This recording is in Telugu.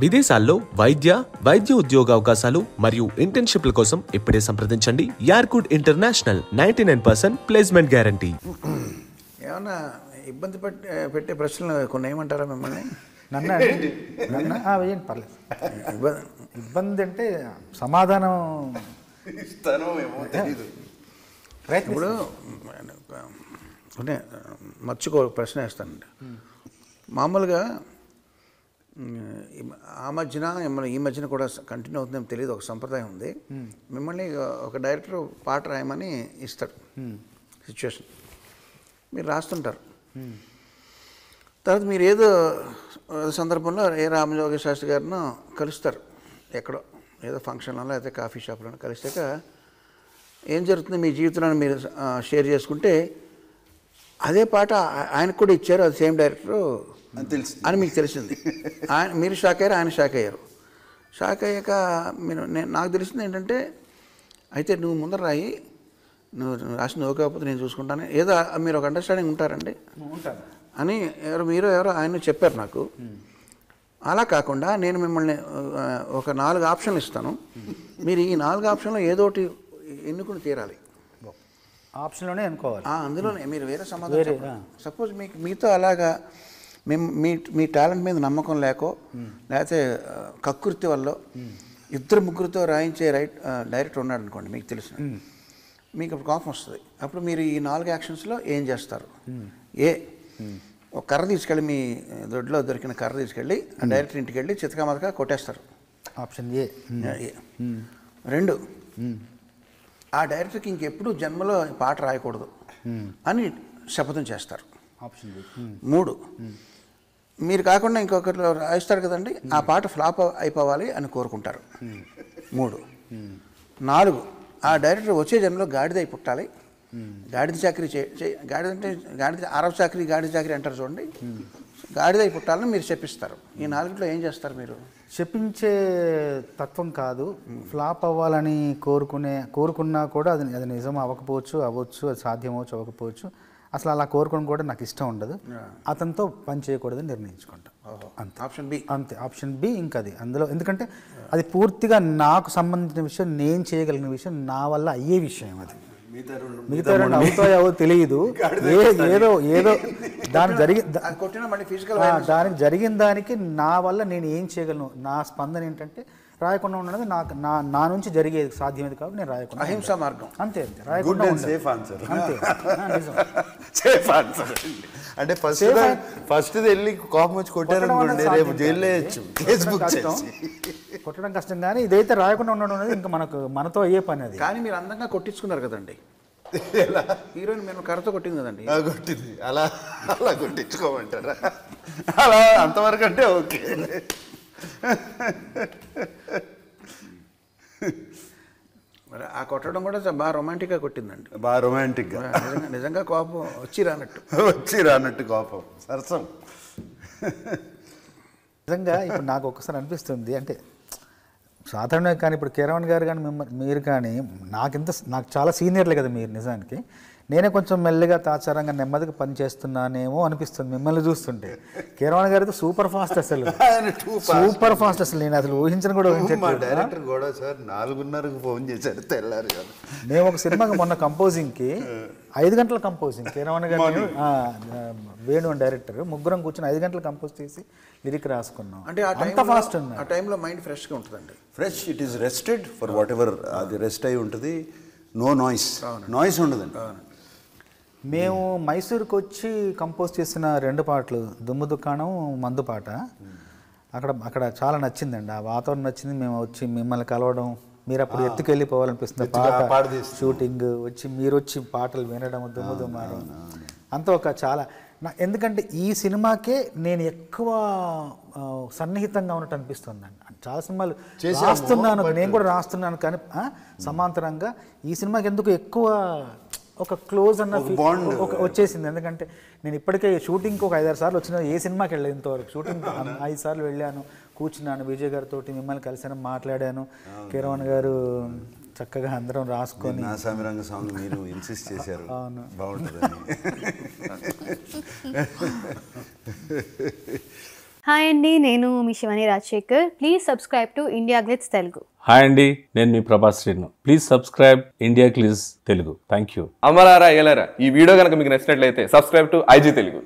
విదేశాల్లో వైద్య ఉద్యోగ అవకాశాలు మరియు ఇంటర్న్షిప్ల కోసం ఇప్పుడే సంప్రదించండి యార్కుడ్ ఇంటర్నేషనల్ 99% ప్లేస్మెంట్ గ్యారంటీ. ఏమన్నా ఇబ్బంది పెట్టే ప్రశ్నలు కొన్ని ఏమంటారా మిమ్మల్ని? నన్ను వేయండి, పర్లేదు. ఇబ్బంది అంటే సమాధానం ఇప్పుడు అంటే మర్చికో ప్రశ్న వేస్తానండి. మామూలుగా ఆ మధ్యన ఈ మధ్యన కూడా కంటిన్యూ అవుతుందేమో తెలియదు, ఒక సంప్రదాయం ఉంది. మిమ్మల్ని ఒక డైరెక్టర్ పాట రాయమని ఇస్తాడు సిచ్యువేషన్, మీరు రాస్తుంటారు. తర్వాత మీరు ఏదో సందర్భంలో రామజోగ శాస్త్రి గారినో కలుస్తారు, ఎక్కడో ఏదో ఫంక్షన్లో అయితే కాఫీ షాప్లో కలిసాక ఏం జరుగుతుంది మీ జీవితంలో మీరు షేర్ చేసుకుంటే అదే పాట ఆయనకు కూడా ఇచ్చారు, అది సేమ్ డైరెక్టరు అని మీకు తెలిసింది. మీరు షాక్ అయ్యారు, ఆయన షాక్ అయ్యారు. షాక్ అయ్యాక నాకు తెలిసింది ఏంటంటే, అయితే నువ్వు ముందర రాయి, నువ్వు రాసి నువ్వు కాకపోతే నేను చూసుకుంటాను, ఏదో మీరు ఒక అండర్స్టాండింగ్ ఉంటారండి అని ఎవరో ఆయన చెప్పారు నాకు. అలా కాకుండా నేను మిమ్మల్ని ఒక 4 ఆప్షన్లు ఇస్తాను, మీరు ఈ 4 ఆప్షన్లో ఏదో ఒకటి ఎన్నుకుని తీరాలి. ఆప్షన్లోనే అనుకోవాలి, అందులోనే మీరు వేరే సమాధానం. సపోజ్ మీతో అలాగా మీ టాలెంట్ మీద నమ్మకం లేకో లేకపోతే కకృతి వల్ల 2-3తో రాయించే డైరెక్టర్ ఉన్నాడు అనుకోండి, మీకు తెలిసిన, మీకు అప్పుడు కోపం వస్తుంది. అప్పుడు మీరు ఈ 4 యాక్షన్స్లో ఏం చేస్తారు? ఒక కర్ర తీసుకెళ్ళి, మీ దొడ్లో దొరికిన కర్ర తీసుకెళ్ళి ఆ డైరెక్టర్ ఇంటికి వెళ్ళి చితకమతక కొట్టేస్తారు. Option A. 2, ఆ డైరెక్టర్కి ఇంకెప్పుడు జన్మలో పాట రాయకూడదు అని శపథం చేస్తారు. ఆప్షన్ 3, మీరు కాకుండా ఇంకొకరు రాయిస్తారు కదండి, ఆ పాట ఫ్లాప్ అయిపోవాలి అని కోరుకుంటారు. 3, 4, ఆ డైరెక్టర్ వచ్చే జన్మలో గాడిదై పుట్టాలి, గాడిద చాకరీ గాడిద అంటే అరబ్ చాకరీ గాడిద చాకరీ అంటారు చూడండి, గాడిదై పుట్టాలని మీరు చెప్పిస్తారు. ఈ 4లో ఏం చేస్తారు మీరు? చెప్పించే తత్వం కాదు, ఫ్లాప్ అవ్వాలని కోరుకున్నా కూడా అది నిజం అవ్వచ్చు, అది సాధ్యం అవ్వకపోవచ్చు. అసలు అలా కోరుకోవడం కూడా నాకు ఇష్టం ఉండదు, అతనితో పని చేయకూడదని నిర్ణయించుకుంటా. అంతే. Option B. అంతే, ఆప్షన్ బి. ఇంకా అది అందులో, ఎందుకంటే అది పూర్తిగా నాకు సంబంధించిన విషయం, నేను చేయగలిగిన విషయం, నా వల్ల అయ్యే విషయం. అది మిగతా 2 అవుతాయో తెలియదు, ఏదో దానికి జరిగిన దానికి నా వల్ల నేను ఏం చేయగలను, నా స్పందన ఏంటంటే రాయకుండా ఉండడం నా నుంచి జరిగేది సాధ్యమేది కాబట్టి నేను రాయకుండా. అహింసా మార్గం. అంతే, రాయకుండా సేఫ్ ఆన్సర్. అంతే, నిజం. సేఫ్ ఆన్సర్ అంటే ఫస్ట్ వెళ్ళి కోపం వచ్చి కొట్టారనుకోండి, రేపు జైల్లో వేయచ్చు, ఫేస్బుక్ కొట్టడం కష్టం. కానీ ఇదైతే రాయకుండా ఉండడం అనేది ఇంకా మనతో అయ్యే పని. అది కానీ మీరు అందంగా కొట్టించుకున్నారు కదండి, హీరోయిన్ మేము కర్రతో కొట్టింది కదండి. కొట్టింది, అలా కొట్టించుకోమంటారా? అలా అంతవరకు అంటే ఓకే. మరి ఆ కొట్టడం కూడా బాగా రొమాంటిక్గా కొట్టిందండి, బాగా రొమాంటిక్గా. నిజంగా కోపం వచ్చి రానట్టు కోపం సరసం. నిజంగా ఇప్పుడు నాకు ఒక్కసారి అనిపిస్తుంది, అంటే సాధారణంగా కానీ ఇప్పుడు కీరవాణి గారు కానీ మీరు కానీ నాకు చాలా సీనియర్లే కదా మీరు. నిజానికి నేనే కొంచెం మెల్లిగా తాచారంగా నెమ్మదిగా పని చేస్తున్నానేమో అనిపిస్తుంది మిమ్మల్ని చూస్తుంటే. కీరవాణి గారితో సూపర్ ఫాస్ట్, అసలు సూపర్ ఫాస్ట్. అసలు నేను అసలు ఊహించను కూడా ఊహించట్లేదు. డైరెక్టర్ కూడా సార్ 4:30కు ఫోన్ చేశారు తెల్లారు. మేము ఒక సినిమాకి మొన్న కంపోజింగ్కి 5 గంటల కంపోజింగ్, కీరవాణి గారు వేణు అని డైరెక్టర్, ముగ్గురం కూర్చొని 5 గంటలు కంపోజ్ చేసి లిరిక్ రాసుకున్నాం. అంటే అంత ఫాస్ట్ ఉంది. ఆ టైంలో మైండ్ ఫ్రెష్గా ఉంటుందండి. Fresh, it is rested for what ever, అది రెస్ట్ అయి ఉంటుంది. నో నాయిస్ ఉండదండి. మేము మైసూరుకి వచ్చి కంపోజ్ చేసిన 2 పాటలు, దుమ్ము దుకాణం, మందు పాట, అక్కడ చాలా నచ్చిందండి. ఆ వాతావరణం నచ్చింది. మేము వచ్చి మిమ్మల్ని కలవడం, మీరు అప్పుడు ఎత్తుకెళ్ళిపోవాలనిపిస్తుంది పాట షూటింగ్, మీరు వచ్చి పాటలు వినడం, దుమ్ము దుమ్మారం అంతా ఒక చాలా ఎందుకంటే ఈ సినిమాకే నేను ఎక్కువ సన్నిహితంగా ఉన్నట్టు అనిపిస్తుంది అండి. చాలా సినిమాలు రాస్తున్నాను, నేను కూడా రాస్తున్నాను, కానీ సమాంతరంగా ఈ సినిమాకి ఎందుకు ఎక్కువ ఒక క్లోజ్ అన్న వచ్చేసింది. ఎందుకంటే నేను ఇప్పటికే షూటింగ్కి ఒక 5-6 సార్లు వచ్చిన, ఏ సినిమాకి వెళ్ళలేదు ఇంతవరకు. షూటింగ్ 5 సార్లు వెళ్ళాను, కూర్చున్నాను, విజయ్ గారితో మిమ్మల్ని కలిసాను, మాట్లాడాను. కీరవాణి గారు చక్కగా అందరం రాసుకొని నా సామిరంగ సాంగ్ మీరు ఇన్సిస్ట్ చేశారు, బాగుంటుందని. హాయ్ అండి, నేను మీ Shivani Rajasekhar. Please subscribe to India Glitz Telugu. Hi అండి, నేను మీ Prabhas Srinu. Please subscribe India Glitz Telugu. Thank you. అమలారా ఎలారా, ఈ వీడియో కనుక మీకు నచ్చినట్లయితే సబ్స్క్రైబ్ టు IG తెలుగు.